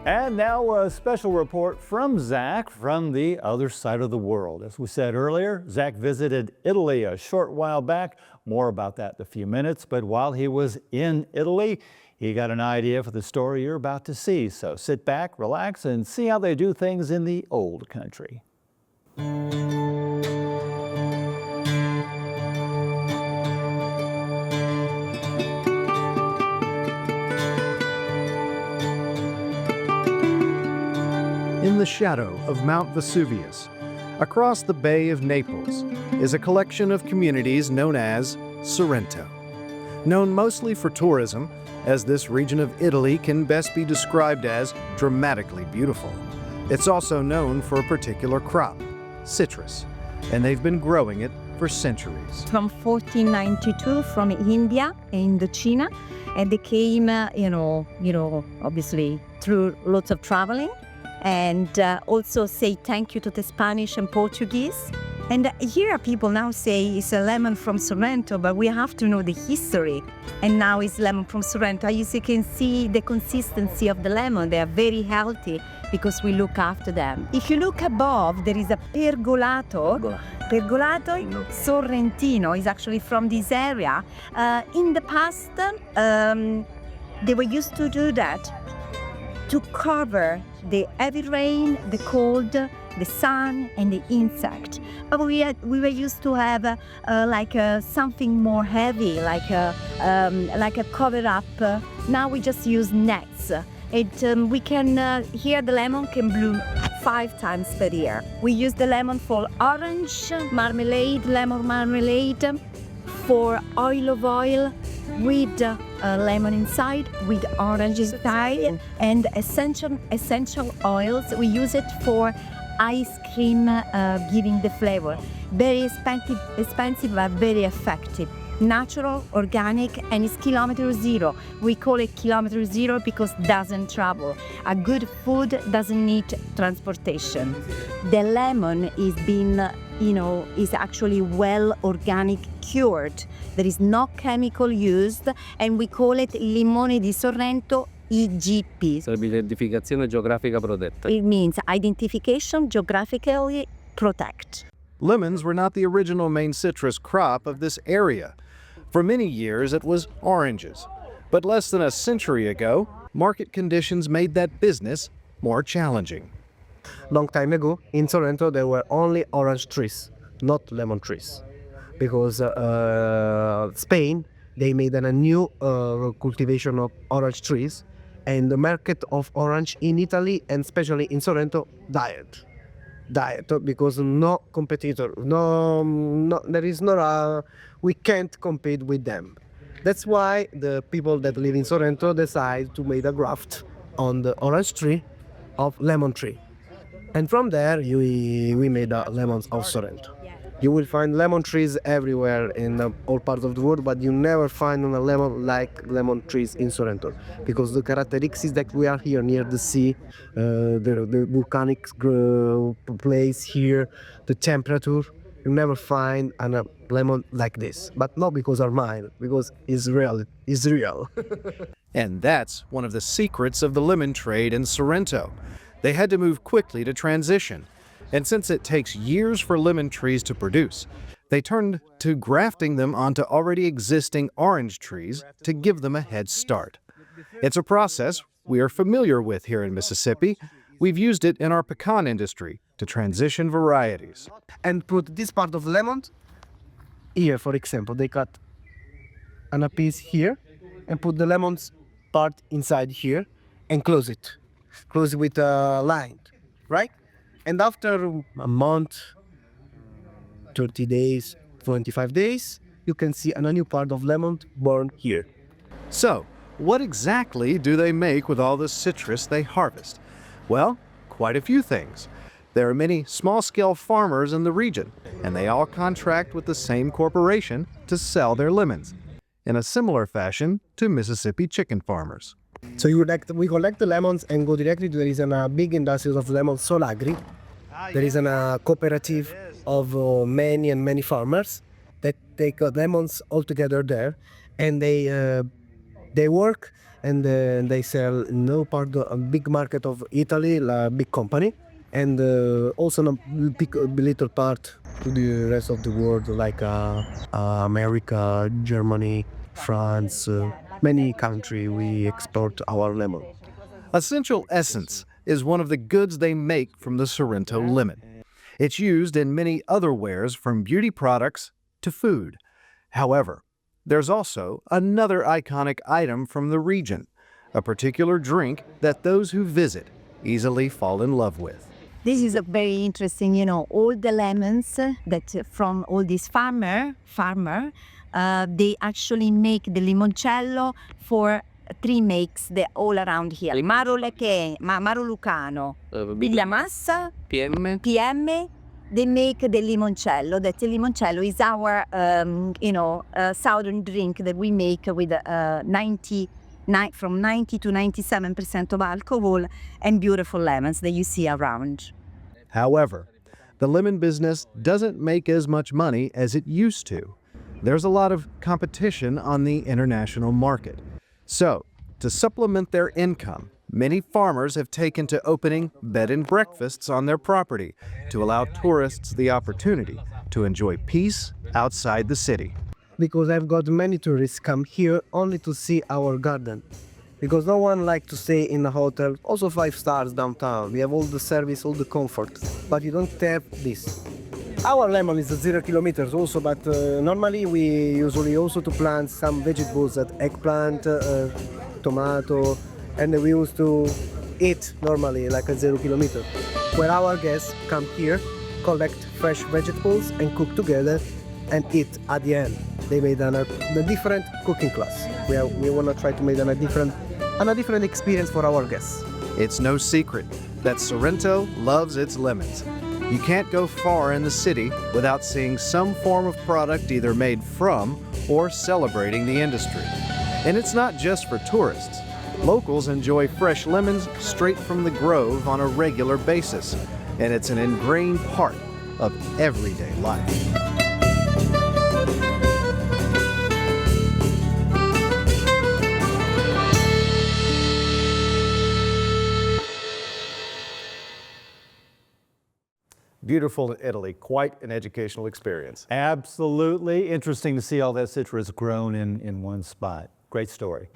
And now a special report from Zach from the other side of the world. As we said earlier, Zach visited Italy a short while back. More about that in a few minutes. But while he was in Italy, he got an idea for the story you're about to see. So sit back, relax, and see how they do things in the old country. In the shadow of Mount Vesuvius, across the Bay of Naples, is a collection of communities known as Sorrento. Known mostly for tourism, as this region of Italy can best be described as dramatically beautiful. It's also known for a particular crop, citrus, and they've been growing it for centuries. From 1492 from India and China, and they came, obviously through lots of traveling. And also say thank you to the Spanish and Portuguese. And here people now say it's a lemon from Sorrento, but we have to know the history. And now it's lemon from Sorrento. As you can see the consistency of the lemon, they are very healthy because we look after them. If you look above, there is a pergolato. Pergolato Sorrentino is actually from this area. In the past, they were used to do that to cover the heavy rain, the cold, the sun, and the insect. But we were used to have something more heavy, like a cover up. Now we just use nets. We can here the lemon can bloom 5 times per year. We use the lemon for orange marmalade, lemon marmalade, for olive oil with lemon inside, with orange inside, and essential oils. We use it for ice cream, giving the flavor. Very expensive but very effective. Natural, organic, and it's kilometer zero. We call it kilometer zero because it doesn't travel. A good food doesn't need transportation. The lemon is actually well organic cured. There is no chemical used, and we call it limone di Sorrento IGP. Sarebbe identificazione geografica protetta. It means identification geographically protect. Lemons were not the original main citrus crop of this area. For many years, it was oranges. But less than a century ago, market conditions made that business more challenging. Long time ago, in Sorrento, there were only orange trees, not lemon trees. Because Spain, they made a new cultivation of orange trees, and the market of orange in Italy, and especially in Sorrento, died because no competitor, we can't compete with them. That's why the people that live in Sorrento decide to make a graft on the orange tree of lemon tree. And from there, we made lemons of Sorrento. You will find lemon trees everywhere in all parts of the world, but you never find a lemon like lemon trees in Sorrento, because the characteristics that we are here near the sea, the volcanic place here, the temperature, you never find a lemon like this. But not because are mine, because it's real. It's real. And that's one of the secrets of the lemon trade in Sorrento. They had to move quickly to transition. And since it takes years for lemon trees to produce, they turned to grafting them onto already existing orange trees to give them a head start. It's a process we are familiar with here in Mississippi. We've used it in our pecan industry to transition varieties. And put this part of lemon here, for example. They cut a piece here and put the lemons part inside here and close it. Close it with a line, right? And after a month, 30 days, 25 days, you can see a new part of lemon born here. So, what exactly do they make with all the citrus they harvest? Well, quite a few things. There are many small-scale farmers in the region, and they all contract with the same corporation to sell their lemons, in a similar fashion to Mississippi chicken farmers. So we collect the lemons and go directly to, there is a big industry of lemon, Solagri. There is a cooperative of many farmers that take lemons all together there, and they They work and they sell no part a big market of Italy, a big company, and also a little part to the rest of the world, like America, Germany, France, many countries we export our lemon. Essential essence is one of the goods they make from the Sorrento lemon. It's used in many other wares from beauty products to food. However, there's also another iconic item from the region, a particular drink that those who visit easily fall in love with. This is a very interesting, all the lemons that from all these farmer, they actually make the limoncello for 3 makes all around here. Maro Leche, Maro Lucano, Biglia Massa, PM, they make the limoncello. That the limoncello is our, southern drink that we make with from 90 to 97% of alcohol and beautiful lemons that you see around. However, the lemon business doesn't make as much money as it used to. There's a lot of competition on the international market. So, to supplement their income, many farmers have taken to opening bed and breakfasts on their property to allow tourists the opportunity to enjoy peace outside the city. Because I've got many tourists come here only to see our garden. Because no one likes to stay in a hotel, also 5 stars downtown. We have all the service, all the comfort, but you don't have this. Our lemon is 0 kilometers also, but normally we usually also to plant some vegetables, like eggplant, tomato, and we used to eat normally like a 0 kilometer. Where our guests come here, collect fresh vegetables and cook together and eat at the end. They made a different cooking class. We want to try to make a different experience for our guests. It's no secret that Sorrento loves its lemons. You can't go far in the city without seeing some form of product either made from or celebrating the industry. And it's not just for tourists. Locals enjoy fresh lemons straight from the grove on a regular basis, and it's an ingrained part of everyday life. Beautiful in Italy, quite an educational experience. Absolutely interesting to see all that citrus grown in one spot. Great story.